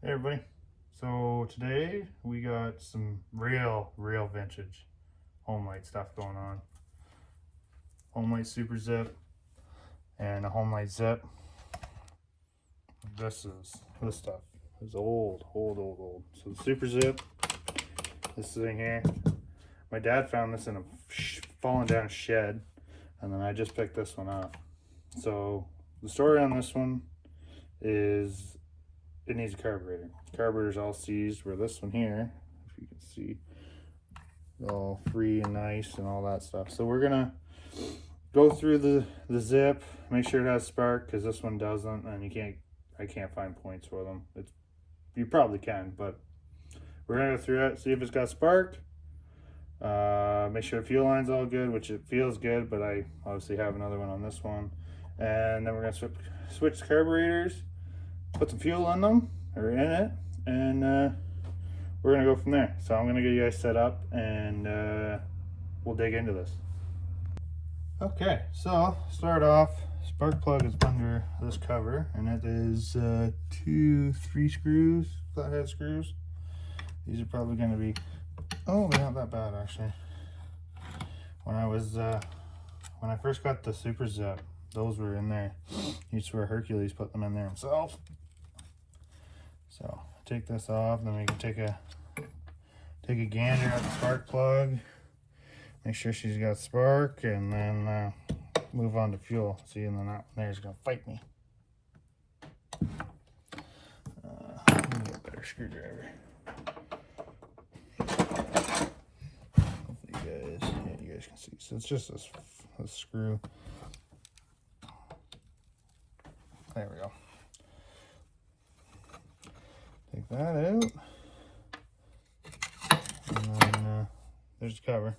Hey everybody, so today we got some real vintage Homelite stuff going on. Homelite Super Zip and a Homelite Zip. This stuff is old. So the Super Zip, this thing here, my dad found this in a fallen down shed, and then I just picked this one up. So the story on this one is it needs a carburetor. Carburetor's all seized, where this one here, if you can see, all free and nice and all that stuff. So we're gonna go through the zip, make sure it has spark, because this one doesn't, and I can't find points for them. You probably can, but we're gonna go through it, see if it's got spark. Make sure the fuel line's all good, which it feels good, but I obviously have another one on this one. And then we're gonna switch carburetors, put some fuel in them, or in it, and we're gonna go from there. So I'm gonna get you guys set up, and we'll dig into this. Okay, so start off, spark plug is under this cover, and it is 3 screws, flathead screws. These are probably gonna be, oh, they're not that bad actually. When I first got the Super Zip, those were in there. You swear Hercules put them in there himself. So take this off, then we can take a gander at the spark plug, make sure she's got spark, and then move on to fuel. See, and then that one there is gonna fight me. Need a better screwdriver. Hopefully you guys can see. So it's just this screw. There we go. Take that out, and then there's the cover.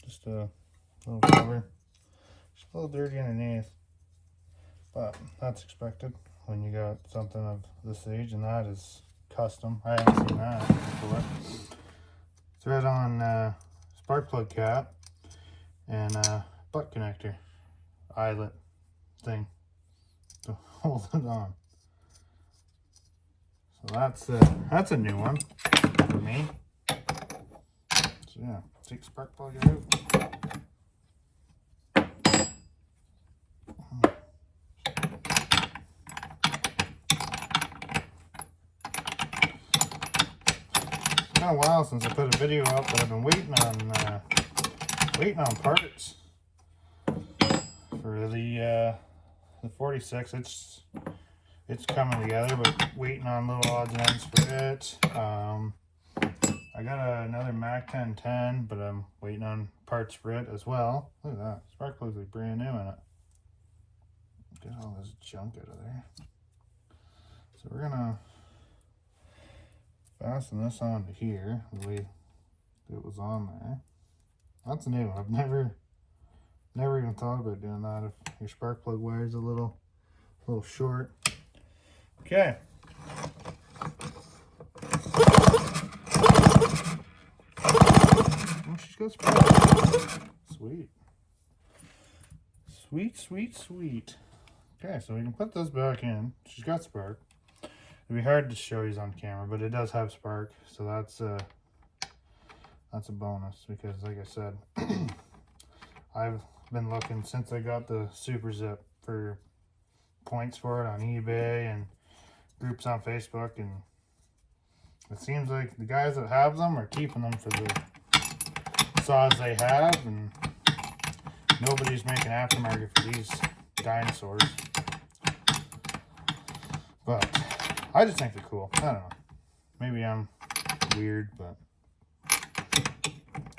Just a little cover. Just a little dirty underneath, but that's expected when you got something of this age, and that is custom. I haven't seen that before. Thread on spark plug cap and butt connector eyelet thing to hold it on. So that's a new one for me. So yeah, take the spark plug out. It's been a while since I put a video up, but I've been waiting on parts for the 46. It's coming together, but waiting on little odds and ends for it. I got another Mac 1010, but I'm waiting on parts for it as well. Look at that. Spark plug's like brand new in it. Get all this junk out of there. So we're gonna fasten this onto here the way it was on there. That's new. I've never even thought about doing that if your spark plug wire is a little short. Okay. Oh, she's got spark. Sweet. Okay, so we can put this back in. She's got spark. It'd be hard to show you on camera, but it does have spark, so that's a bonus, because like I said, I've been looking since I got the Super Zip for points for it on eBay and groups on Facebook, and it seems like the guys that have them are keeping them for the saws they have, and nobody's making aftermarket for these dinosaurs. But I just think they're cool. I don't know. Maybe I'm weird, but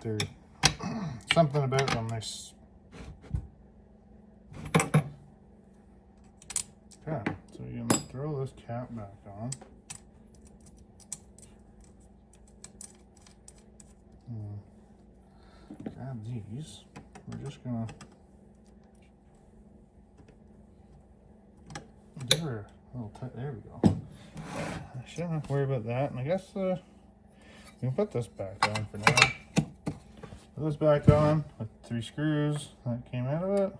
there's something about them. Okay, so you're gonna throw this cap back on. Grab these. We're just gonna give her a little tight. There we go. I shouldn't have to worry about that. And I guess we can put this back on for now. Put this back on with 3 screws that came out of it.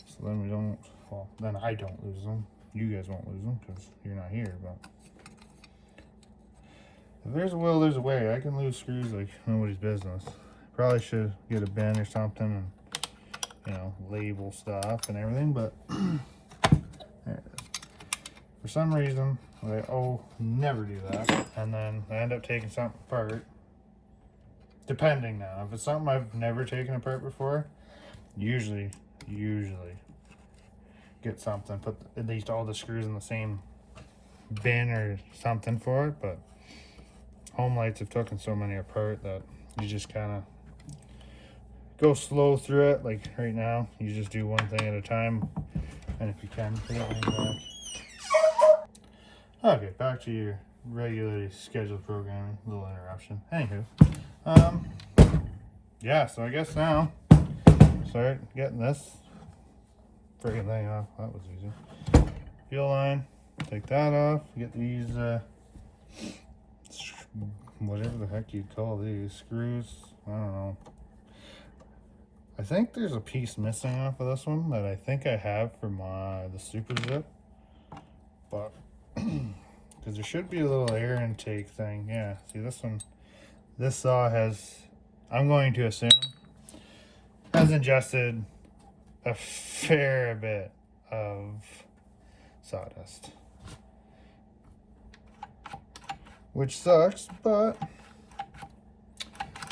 So then we don't, well, then I don't lose them. You guys won't lose them because you're not here, but if there's a will, there's a way. I can lose screws like nobody's business. Probably should get a bin or something and, you know, label stuff and everything, but there it is. For some reason, I never do that, and then I end up taking something apart. Depending now, if it's something I've never taken apart before, usually get something, put at least all the screws in the same bin or something for it. But Homelites have taken so many apart that you just kind of go slow through it. Like right now, you just do one thing at a time, and if you can, put it back. Okay, back to your regularly scheduled programming. Little interruption. Anywho, yeah. So I guess now start getting this friggin' thing off. That was easy. Fuel line. Take that off. Get these whatever the heck you'd call these screws. I don't know. I think there's a piece missing off of this one that I think I have for the super zip, but because there should be a little air intake thing. Yeah, see this one, this saw has, I'm going to assume, has ingested a fair bit of sawdust, which sucks, but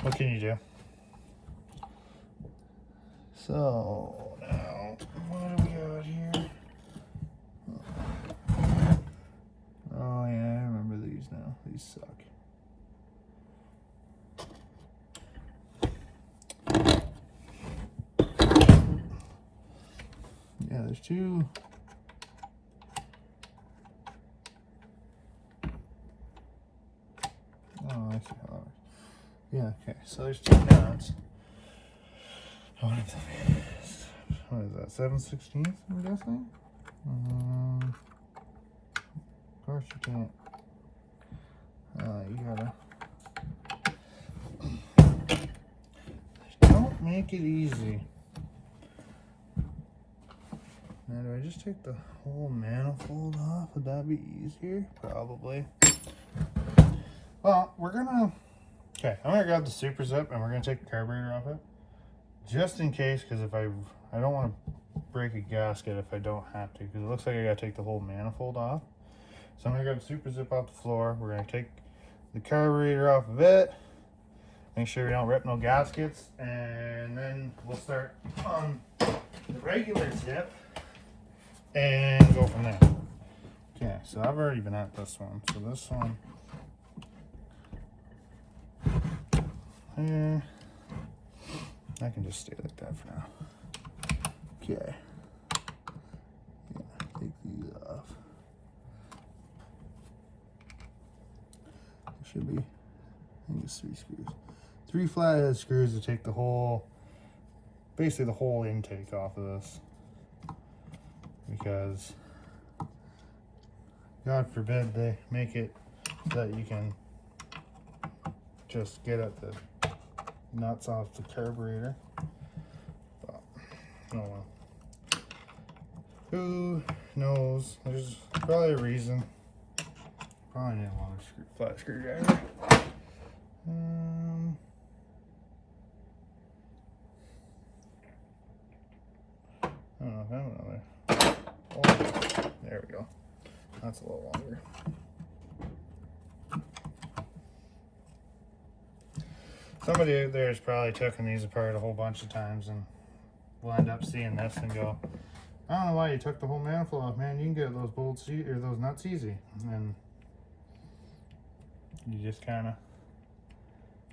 what can you do? So now, what do we got here? Oh yeah, I remember these now. These suck. Yeah, there's two. Oh, I see how that works. Yeah, okay. So there's two nuts. What is that? 7/16, I'm guessing? Of course you can't. You gotta. Don't make it easy. Now, do I just take the whole manifold off? Would that be easier? Probably. Well, we're gonna. Okay, I'm gonna grab the super zip and we're gonna take the carburetor off it. Just in case, because if I don't want to break a gasket if I don't have to, because it looks like I gotta take the whole manifold off. So I'm gonna grab the super zip off the floor. We're gonna take the carburetor off of it, make sure we don't rip no gaskets, and then we'll start on the regular zip and go from there. Okay, so I've already been at this one. So this one here, I can just stay like that for now. Okay. Yeah, take these off. There should be, I think it's 3 screws. 3 flathead screws to take the whole, basically the whole intake off of this. Because, God forbid they make it so that you can just get at the nuts off the carburetor. But, oh well. Who knows? There's probably a reason. Probably need a longer flat screwdriver. I don't know if I have another. Oh, there we go. That's a little longer. Somebody out there has probably taken these apart a whole bunch of times and will end up seeing this and go, I don't know why you took the whole manifold off, man. You can get those bolts or those nuts easy. And you just kind of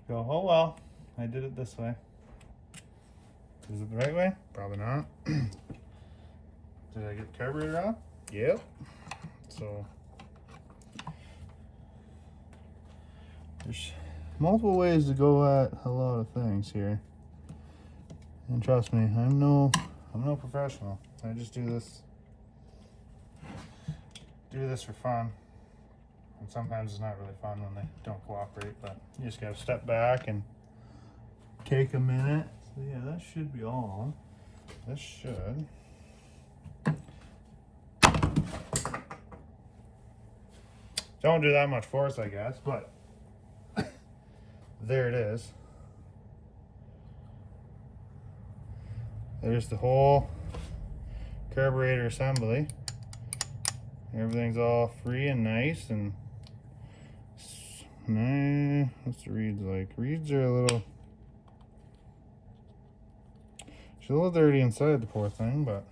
go, oh well, I did it this way. Is it the right way? Probably not. Did I get the carburetor off? Yep. So there's multiple ways to go at a lot of things here. And trust me, I'm no professional. I just do this for fun. And sometimes it's not really fun when they don't cooperate, but you just gotta step back and take a minute. So yeah, that should be all. This should. Don't do that much force, I guess, but there it is. There's the whole carburetor assembly. Everything's all free and nice, and what's the reeds like? Reeds are a little, she's a little dirty inside, the poor thing, but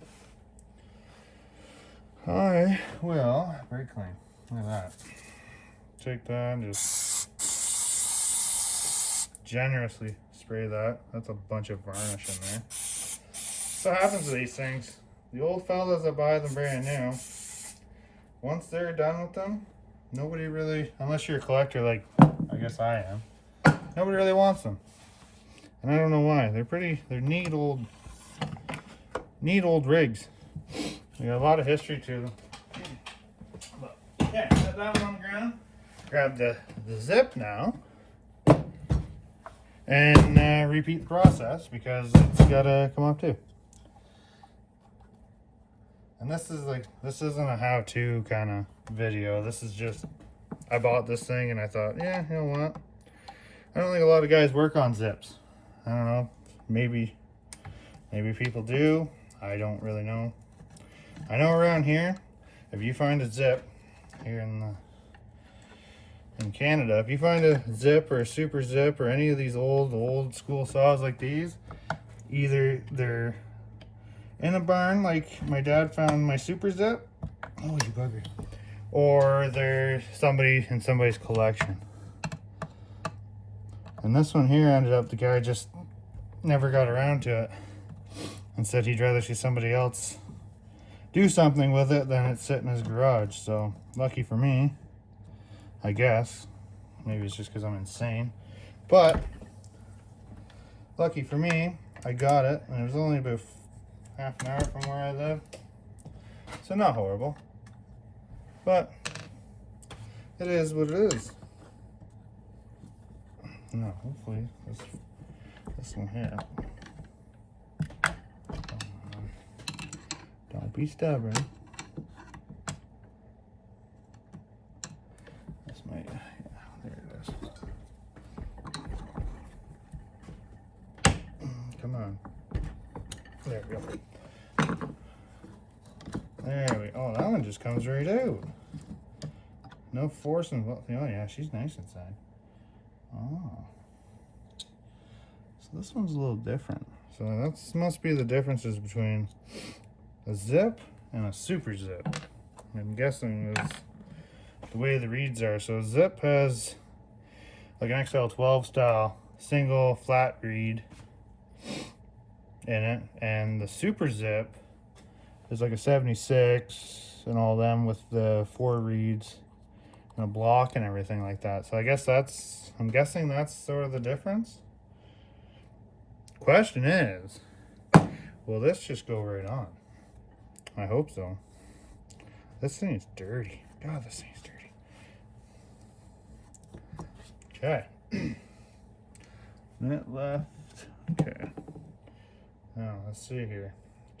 I will. Very clean. Look at that. Take that and just generously spray that. That's a bunch of varnish in there. So what happens to these things? The old fellas that buy them brand new, once they're done with them, nobody really, unless you're a collector like I guess I am, nobody really wants them. And I don't know why. They're neat old rigs. They got a lot of history to them. But yeah, set that one on the ground. Grab the zip now. And repeat the process because it's gotta come up too. And this isn't a how-to kind of video. This is just, I bought this thing and I thought, yeah, you know what? I don't think a lot of guys work on zips. I don't know. Maybe people do. I don't really know. I know around here, if you find a zip here in Canada, if you find a zip or a super zip or any of these old school saws like these, either they're in a barn like my dad found my super zip, oh you bugger, or they're in somebody's collection. And this one here ended up, the guy just never got around to it and said he'd rather see somebody else do something with it than it sit in his garage. So lucky for me, I guess. Maybe it's just because I'm insane, but lucky for me, I got it, and it was only about half an hour from where I live, so not horrible, but it is what it is. No, hopefully this one here. Don't be stubborn. This might, yeah, there it is. Come on. There we go. There we go. Oh, that one just comes right out. No forcing. Oh yeah, she's nice inside. Oh. So this one's a little different. So that must be the differences between a zip and a super zip. I'm guessing is the way the reeds are. So a zip has like an XL12 style single flat reed in it, and the super zip is like a 76 and all them with the 4 reeds and a block and everything like that. So I guess I'm guessing that's sort of the difference. Question is, will this just go right on? I hope so. This thing is dirty. God, this thing is dirty. Okay. Minute left. Okay. Now, let's see here.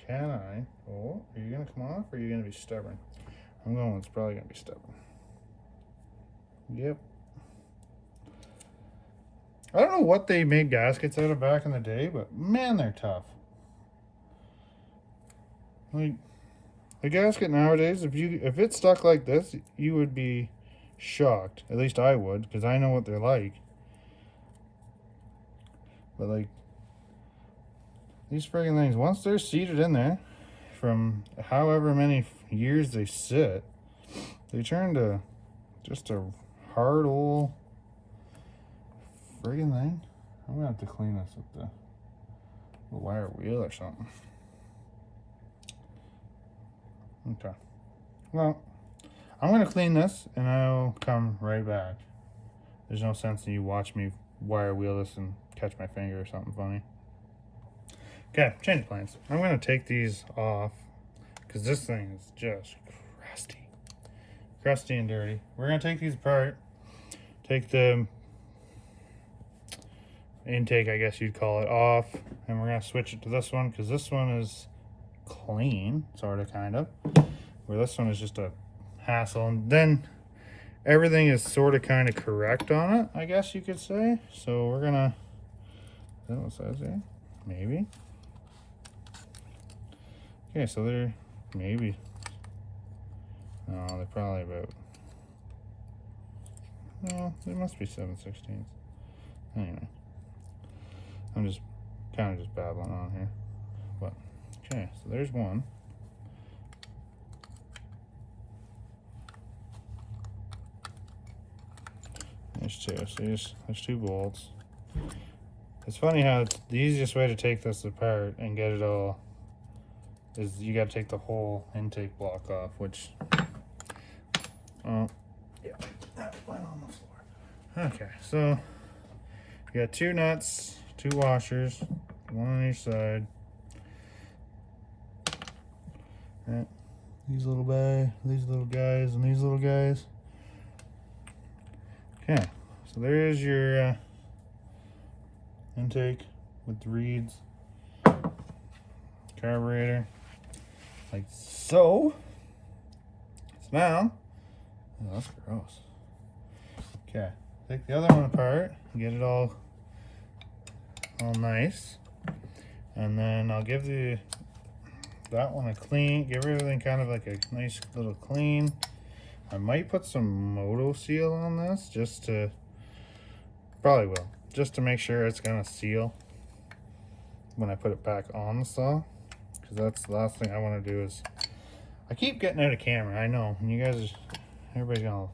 Can I? Oh, are you going to come off or are you going to be stubborn? I'm going, it's probably going to be stubborn. Yep. I don't know what they made gaskets out of back in the day, but man, they're tough. Like, a gasket nowadays, if it stuck like this, you would be shocked. At least I would, because I know what they're like. But like, these friggin' things, once they're seated in there, from however many years they sit, they turn to just a hard old friggin' thing. I'm gonna have to clean this with the wire wheel or something. Okay. Well, I'm gonna clean this and I'll come right back. There's no sense in you watch me wire wheel this and catch my finger or something funny. Okay, change of plans. I'm gonna take these off because this thing is just crusty and dirty. We're gonna take these apart, take the intake, I guess you'd call it, off, and we're gonna switch it to this one because this one is clean, sort of, kind of, where this one is just a hassle. And then everything is sort of kind of correct on it, I guess you could say. So we're gonna, is that what it says here? Maybe. Okay, so they're maybe, no, they're probably about, no, they must be 7/16. Anyway, I'm just kind of just babbling on here. But okay, so there's one. There's two. So there's 2 bolts. It's funny how it's the easiest way to take this apart and get it all is you got to take the whole intake block off, which, oh, yeah, that went on the floor. Okay, so you got 2 nuts, 2 washers, 1 on each side. Right. These little guys, and these little guys. Okay, so there's your intake with the reeds, carburetor, like so. So now, oh, that's gross. Okay, take the other one apart, get it all nice, and then I'll give that one a clean, give everything kind of like a nice little clean. I might put some Moto Seal on this just to, probably will, just to make sure it's gonna seal when I put it back on the saw, because that's the last thing I want to do. Is I keep getting out of camera, I know, and you guys, everybody's gonna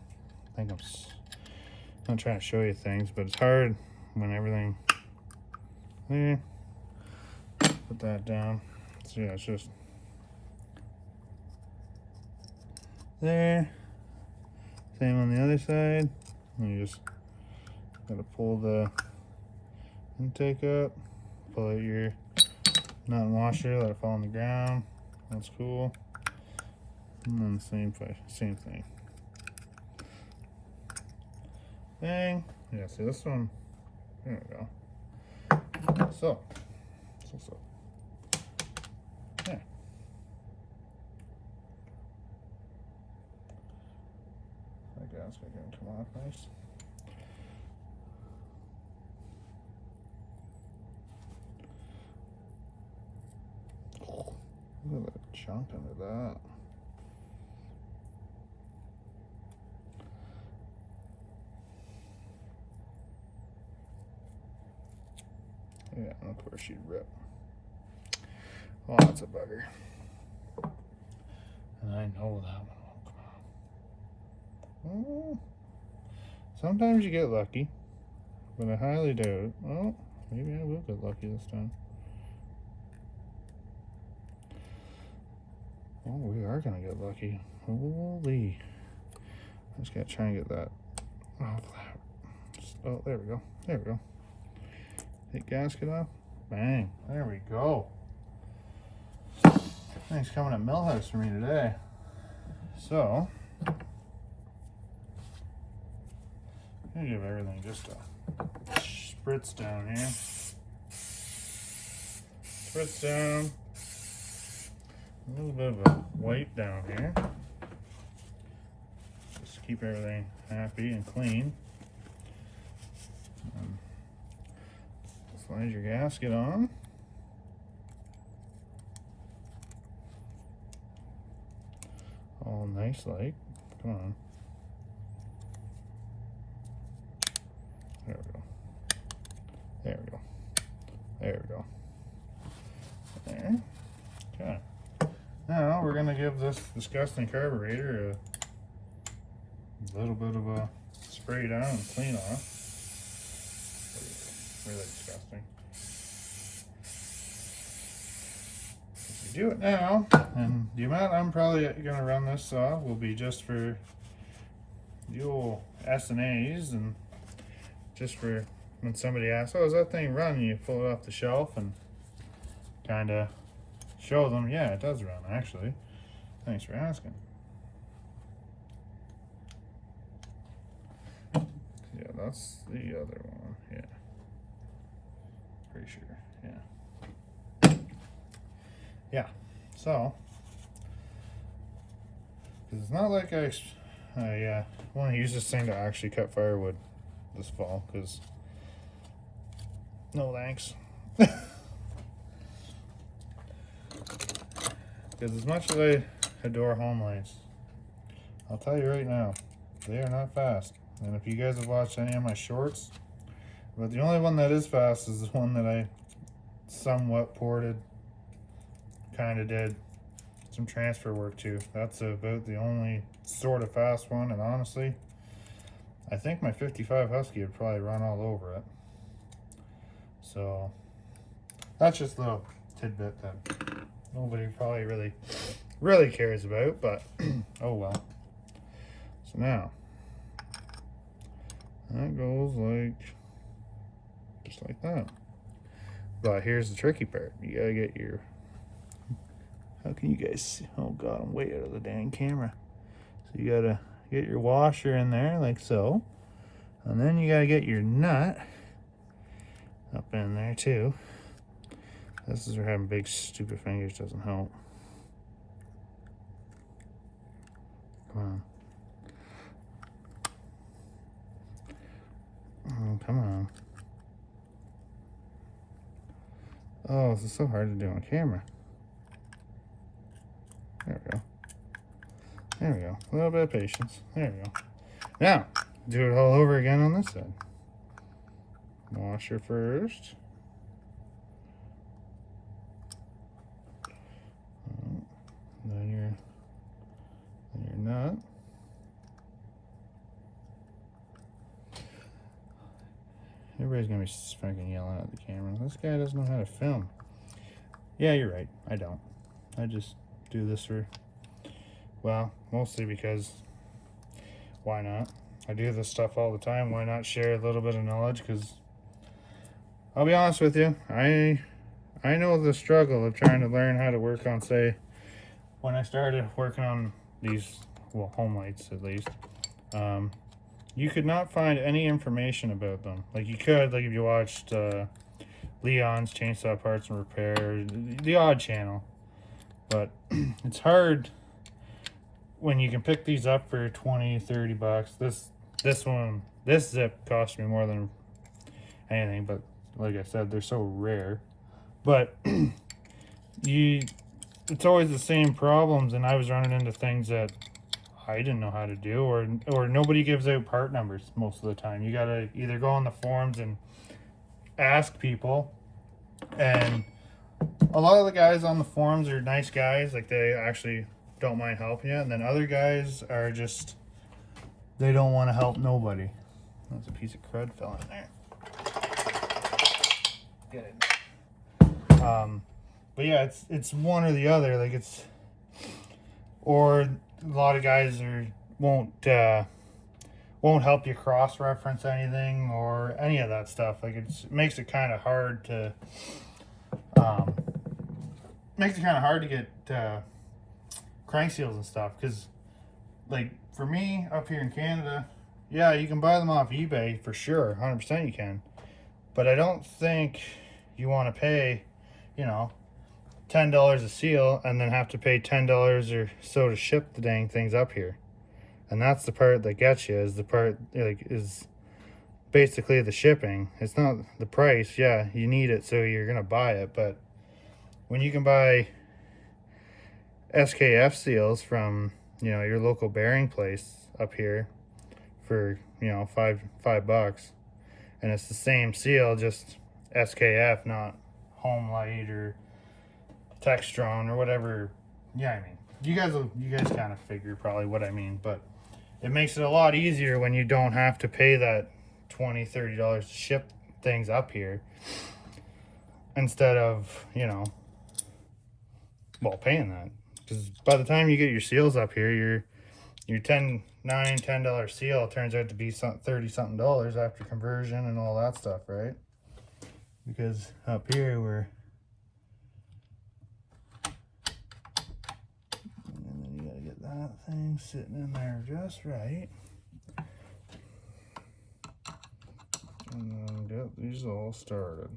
think I'm trying to show you things, but it's hard when everything there. Put that down. So yeah, it's just there. Same on the other side. And you just gotta pull the intake up, pull out your nut and washer, let it fall on the ground. That's cool. And then same thing. Bang. Yeah, see this one. There we go. So. Yeah. That gasket gonna come off nice. Look at that chunk under that. Yeah, of course she'd rip. Oh, that's a bugger. And I know that one won't come out. Oh, sometimes you get lucky, but I highly doubt it. Oh, maybe I will get lucky this time. Oh, we are gonna get lucky. Holy. I just gotta try and get that off that. Oh, there we go. There we go. Take gasket off. Bang. There we go. Things coming at Millhouse for me today. So, I'm gonna give everything just a spritz down here. Spritz down. A little bit of a wipe down here. Just keep everything happy and clean. Slide your gasket on. All nice like. Come on. There we go. There we go. There we go. There. Okay. Now we're gonna give this disgusting carburetor a little bit of a spray down and clean off. Really disgusting. If you do it now, and the amount I'm probably gonna run this saw will be just for the old S&As, and just for when somebody asks, oh, is that thing running? You pull it off the shelf and kind of show them, yeah, it does run actually. Thanks for asking. Yeah, that's the other one. Yeah. Pretty sure, yeah. Yeah, so, because it's not like I want to use this thing to actually cut firewood this fall, because no thanks. Because as much as I adore Homelites, I'll tell you right now, they are not fast. And if you guys have watched any of my shorts, but the only one that is fast is the one that I somewhat ported, kind of did some transfer work to. That's about the only sort of fast one, and honestly, I think my 55 Husky would probably run all over it. So that's just a little tidbit that nobody probably really cares about, but oh well. So now that goes like just like that. But here's the tricky part. You gotta get your, how can you guys see? Oh god, I'm way out of the dang camera. So you gotta get your washer in there like so, and then you gotta get your nut up in there too. This is where having big stupid fingers doesn't help. Come on. Oh, come on. Oh, this is so hard to do on camera. There we go. There we go. A little bit of patience. There we go. Now, do it all over again on this side. Washer first. Then your nut. Everybody's gonna be fucking yelling at the camera. This guy doesn't know how to film. Yeah, you're right. I don't. I just do this for, well, mostly because why not? I do this stuff all the time. Why not share a little bit of knowledge? Because I'll be honest with you, I know the struggle of trying to learn how to work on, say, when I started working on these, well, Homelites at least, you could not find any information about them. Like you could, like if you watched Leon's Chainsaw Parts and Repair, the odd channel. But it's hard when you can pick these up for 20, 30 bucks. This zip cost me more than anything, but like I said, they're so rare. But it's always the same problems, and I was running into things that I didn't know how to do, or nobody gives out part numbers most of the time. You gotta either go on the forums and ask people, and a lot of the guys on the forums are nice guys, like they actually don't mind helping you, and then other guys are just, they don't want to help nobody. That's a piece of crud fell in there. Get it. But yeah, it's one or the other. Like it's, or a lot of guys won't help you cross-reference anything or any of that stuff. Like it makes it kind of hard to get crank seals and stuff, because like for me up here in Canada, yeah, you can buy them off eBay for sure, 100% you can, but I don't think you want to pay, you know, $10 a seal and then have to pay $10 or so to ship the dang things up here. And that's the part that gets you, is the part, like, is basically the shipping. It's not the price. Yeah, you need it, so you're gonna buy it, but when you can buy SKF seals from, you know, your local bearing place up here for, you know, five bucks, and it's the same seal, just SKF, not Homelite or Textron or whatever. Yeah, I mean, you guys kind of figure probably what I mean, but it makes it a lot easier when you don't have to pay that $20-$30 to ship things up here, instead of, you know, well, paying that. Because by the time you get your seals up here, your $10 seal turns out to be $30-something after conversion and all that stuff, right? Because up here we're, and then you gotta get that thing sitting in there just right, and then get these all started.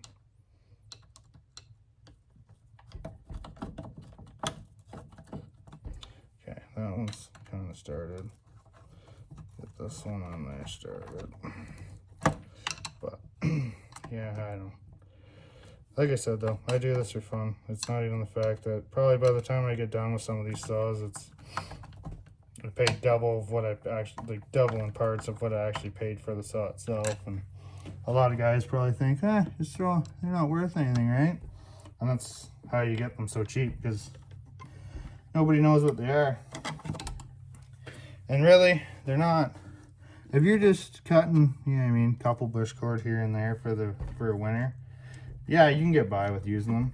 Okay, that one's kind of started. this one on there started. But yeah, I don't. Like I said though, I do this for fun. It's not even the fact that probably by the time I get done with some of these saws, I paid double of what I actually, like double in parts of what I actually paid for the saw itself. And a lot of guys probably think, just throw, they're not worth anything, right? And that's how you get them so cheap, because nobody knows what they are. And really, they're not. If you're just cutting, you know what I mean, couple bush cord here and there for a winter, yeah, you can get by with using them.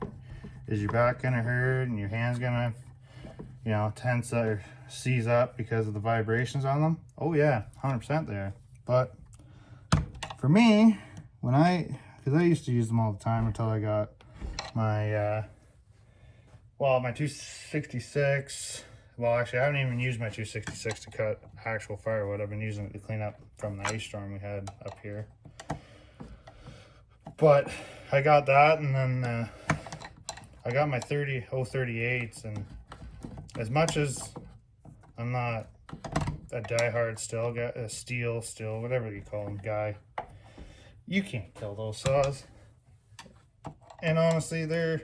Is your back gonna hurt and your hand's gonna, you know, tense or seize up because of the vibrations on them? Oh yeah, 100% there. But for me, because I used to use them all the time until I got my, my 266. Well, actually, I haven't even used my 266 to cut actual firewood. I've been using it to clean up from the ice storm we had up here. But I got that, and then I got my 038s, and as much as I'm not a diehard steel, whatever you call them, guy, you can't kill those saws. And honestly, they're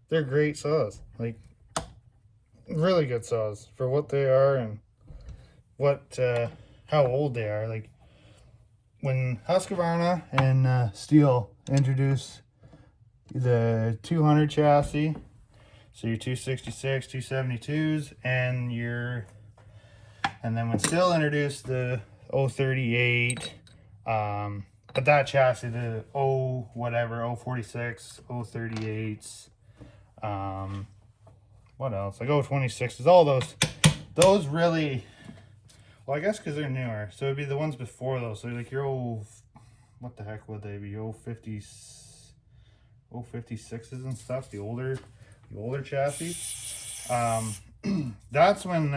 great saws. Like, really good saws for what they are and what how old they are. Like, when Husqvarna and Steel introduced the 200 chassis, so your 266, 272s, and then when Steel introduced the 038, but that chassis, the 046, 038s, what else? Like 026s, all those really, well, I guess because they're newer, so it'd be the ones before those. So like your what the heck would they be? 056s and stuff, the older chassis. That's when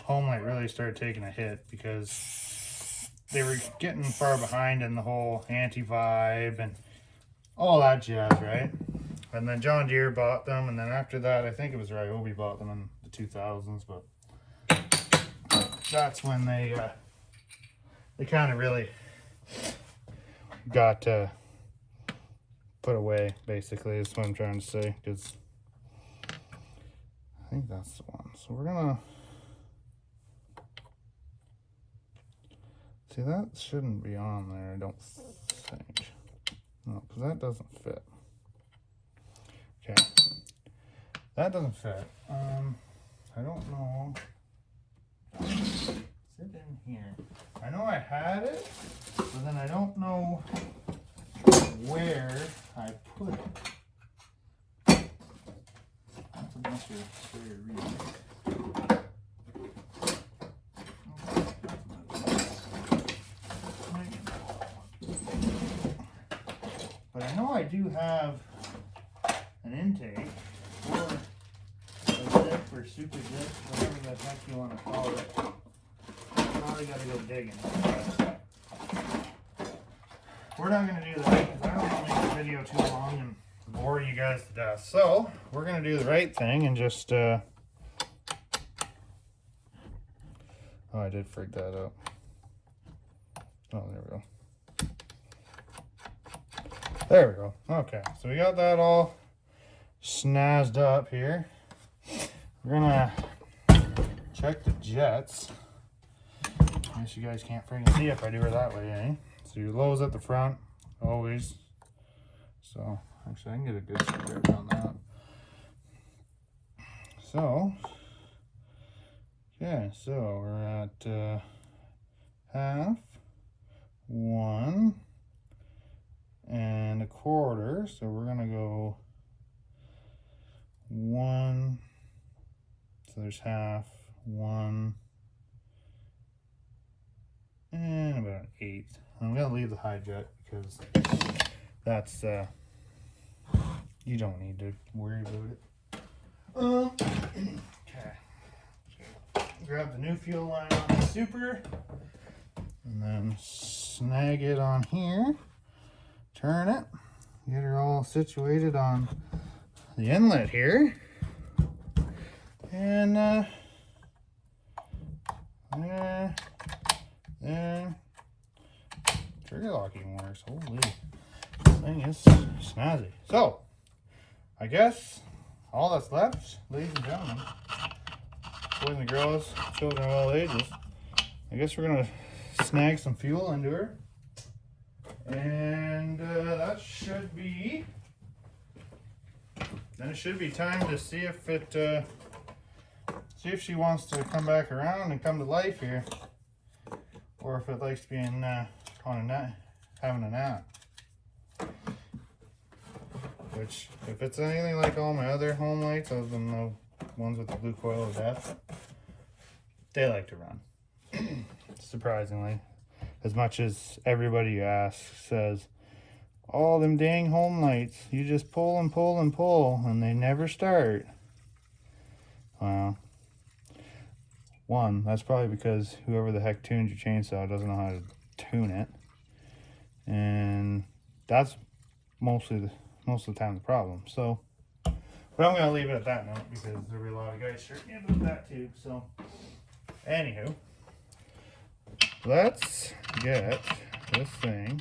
Homelite really started taking a hit, because they were getting far behind in the whole anti-vibe and all that jazz, right? And then John Deere bought them, and then after that, I think it was Ryobi bought them in the 2000s, but that's when they kind of really got put away, basically, is what I'm trying to say, because I think that's the one. So we're gonna see, that shouldn't be on there, I don't think. No, because that doesn't fit. Okay, that doesn't fit. I don't know. Is it in here? I know I had it, but then I don't know where I put it. That's a bunch of spare reeds. But I know I do have an intake, or a zip, or super zip, whatever the heck you want to call it. Probably got to go digging. We're not going to do that, because I don't want to make the video too long and bore you guys to death. So we're going to do the right thing and just oh, I did freak that up. Oh, there we go. There we go. Okay, so we got that all snazzed up here. We're gonna check the jets. I guess you guys can't freaking see if I do her that way, eh? So your low's at the front, always. So actually I can get a good grip on that. So okay, so we're at half, 1 1/4. So we're gonna go 1. So there's half, 1, and about an 1/8. I'm gonna leave the high jet because that's you don't need to worry about it. Okay. Grab the new fuel line on the Super, and then snag it on here. Turn it. Get her all situated on the inlet here. And And trigger lock even works. Holy, this thing is snazzy. So, I guess all that's left, ladies and gentlemen, boys and girls, children of all ages, I guess we're gonna snag some fuel into her, and that should be. Then it should be time to see if it, see if she wants to come back around and come to life here, or if it likes being on a nap, having a nap. Which, if it's anything like all my other Homelites, other than the ones with the blue coil of death, they like to run. Surprisingly, as much as everybody you ask says, "Oh, them dang Homelites, you just pull and pull and pull, and they never start." Well, one, that's probably because whoever the heck tunes your chainsaw doesn't know how to tune it, and that's most of the time the problem. So, but I'm gonna leave it at that note because there'll be a lot of guys shirking about that too. So, anywho, let's get this thing.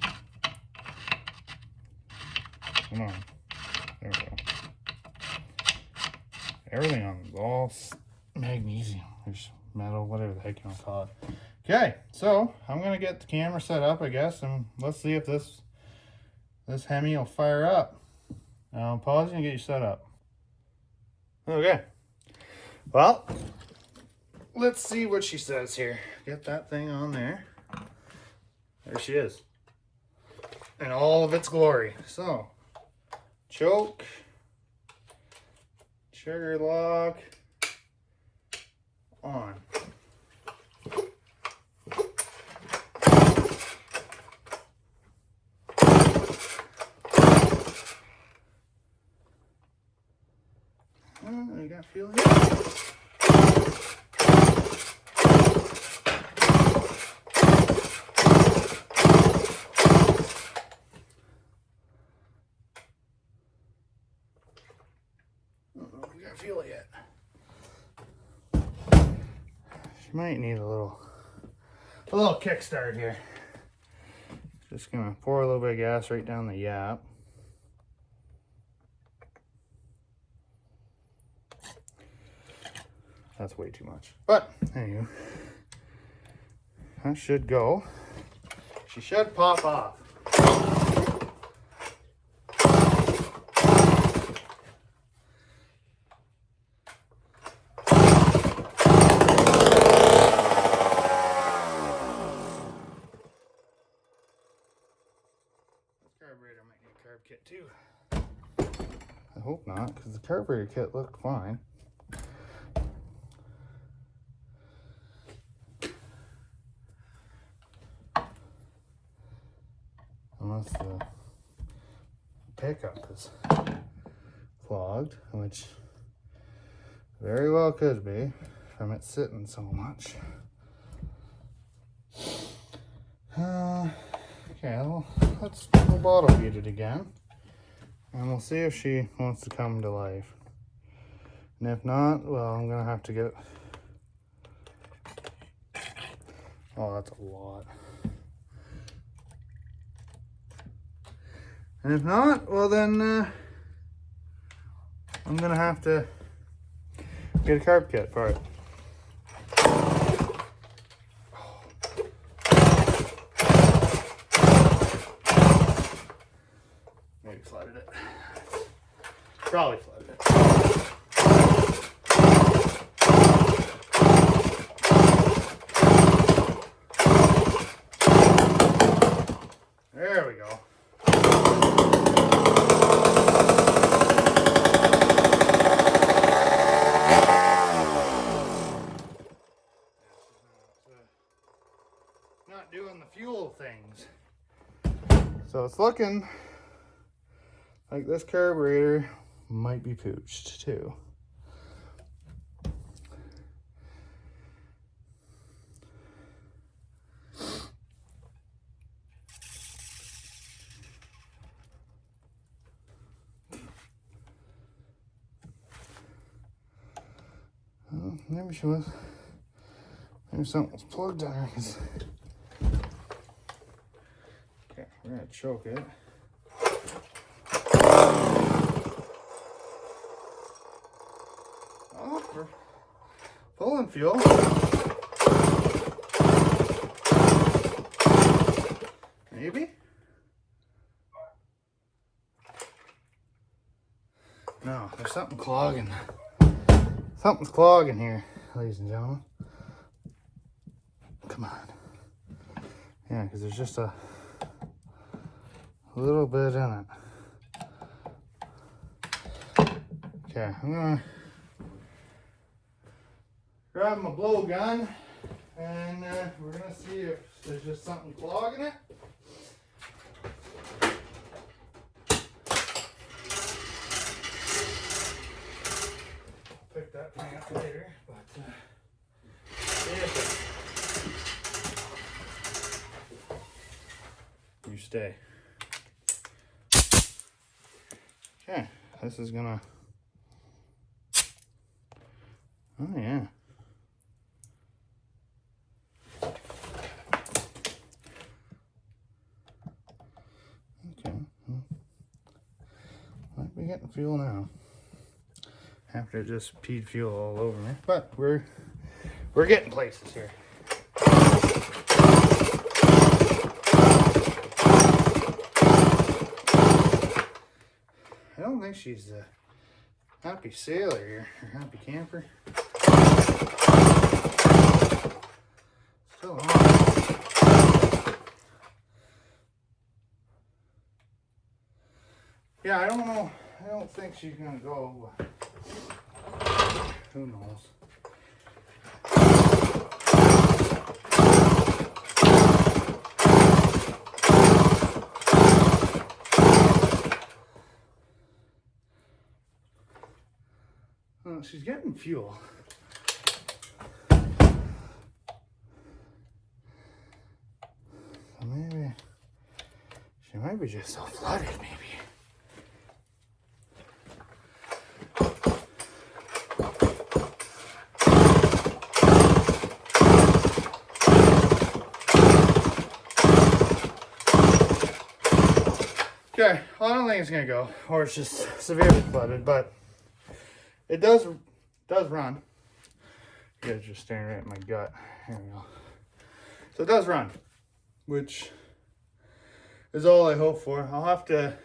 Come on, there we go. Everything on is all magnesium. There's metal, whatever the heck you want to call it. Okay, so I'm gonna get the camera set up, I guess, and let's see if this Hemi will fire up. I'll pause and get you set up. Okay. Well, let's see what she says here. Get that thing on there. There she is. In all of its glory. So, choke, trigger lock, on. You got feel it? We got feel it yet. She might need a little kickstart here. Just gonna pour a little bit of gas right down the yap. That's way too much. But, anyway, that should go. She should pop off. This carburetor might need a carb kit too. I hope not, because the carburetor kit looked fine. Unless the pickup is clogged, which very well could be from it sitting so much. Okay, well, we'll bottle feed it again, and we'll see if she wants to come to life. And if not, well, I'm gonna have to get. Oh, that's a lot. And if not, well then, I'm gonna have to get a carb kit for it. Maybe flooded it. Probably flooded it. There we go. Not doing the fuel things. So it's looking like this carburetor might be pooched too. Well, maybe she was. Maybe something was plugged on her. gonna choke it. Oh, we're pulling fuel. Maybe? No, there's something clogging. Something's clogging here, ladies and gentlemen. Come on. Yeah, because there's just a little bit in it. Okay, I'm gonna grab my blowgun and we're gonna see if there's just something clogging it. Pick that thing up later, but you stay. Okay, this is gonna. Oh yeah. Okay. Might be getting fuel now. After it just peed fuel all over me, but we're getting places here. I don't think she's a happy sailor here, or happy camper. Still on. Yeah, I don't know. I don't think she's gonna go. Who knows? Oh, she's getting fuel. So maybe she might be just so flooded, maybe. Okay, well, I don't think it's gonna go, or it's just severely flooded, but it does run. You guys are just staring right at my gut. Here we go. So it does run, which is all I hope for. I'll have to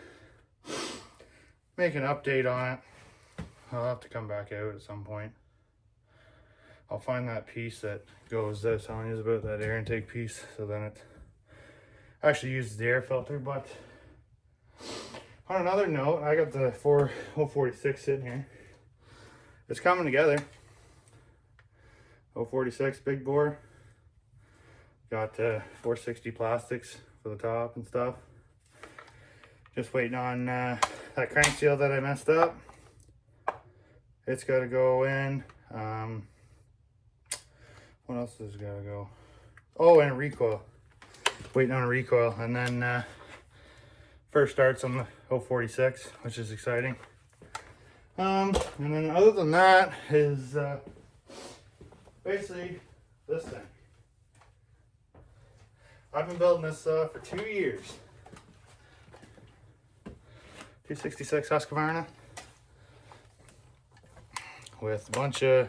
make an update on it. I'll have to come back out at some point. I'll find that piece that goes, that I was telling you about, that air intake piece, so then it actually uses the air filter. But on another note, I got the 046 sitting here. It's coming together. 046 big bore. Got 460 plastics for the top and stuff. Just waiting on that crank seal that I messed up. It's got to go in. What else has got to go? Oh, and a recoil. Waiting on a recoil, and then first starts on the 046, which is exciting. And then other than that is basically this thing. I've been building this for 2 years. 266 Husqvarna with a bunch of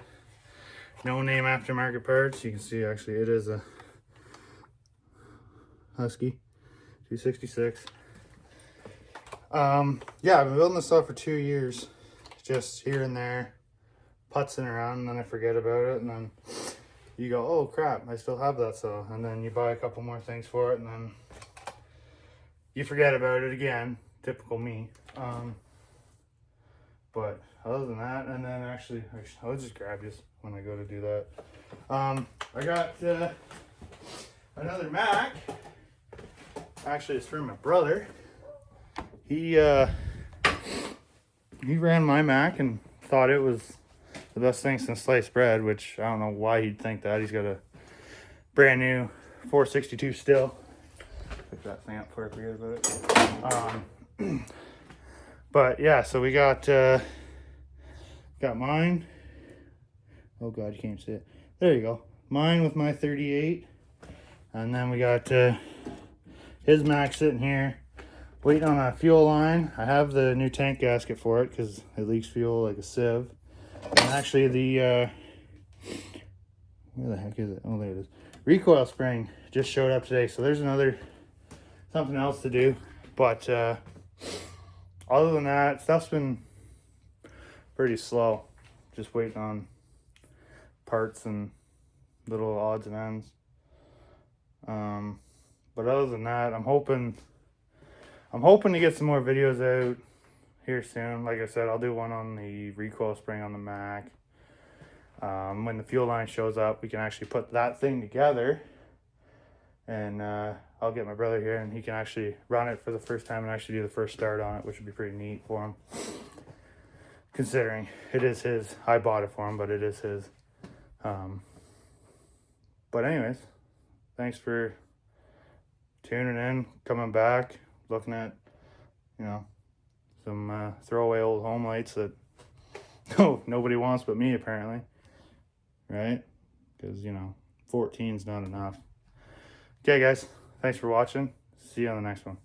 no-name aftermarket parts. You can see actually it is a Husky 266. Yeah, I've been building this stuff for 2 years. Just here and there, putzing around, and then I forget about it, and then you go, oh crap, I still have that, so, and then you buy a couple more things for it, and then you forget about it again. Typical me. But other than that, and then actually I'll just grab this when I go to do that. I got another Mac. Actually, it's from my brother. He ran my Mac and thought it was the best thing since sliced bread, which I don't know why he'd think that. He's got a brand new 462 still. Pick that thing up before I forget about it. But yeah, so we got mine. Oh god, you can't see it. There you go. Mine with my 38, and then we got his Mac sitting here waiting on a fuel line. I have the new tank gasket for it because it leaks fuel like a sieve. And actually the where the heck is it? Oh, there it is. Recoil spring just showed up today, so there's something else to do. But other than that, stuff's been pretty slow. Just waiting on parts and little odds and ends. But other than that, I'm hoping to get some more videos out here soon. Like I said, I'll do one on the recoil spring on the Mac. When the fuel line shows up, we can actually put that thing together, and I'll get my brother here and he can actually run it for the first time and actually do the first start on it, which would be pretty neat for him, considering it is his. I bought it for him, but it is his. But anyways, thanks for tuning in, coming back, looking at, you know, some throwaway old Homelites that nobody wants but me, apparently, right? Because, you know, 14's not enough. Okay, guys, thanks for watching. See you on the next one.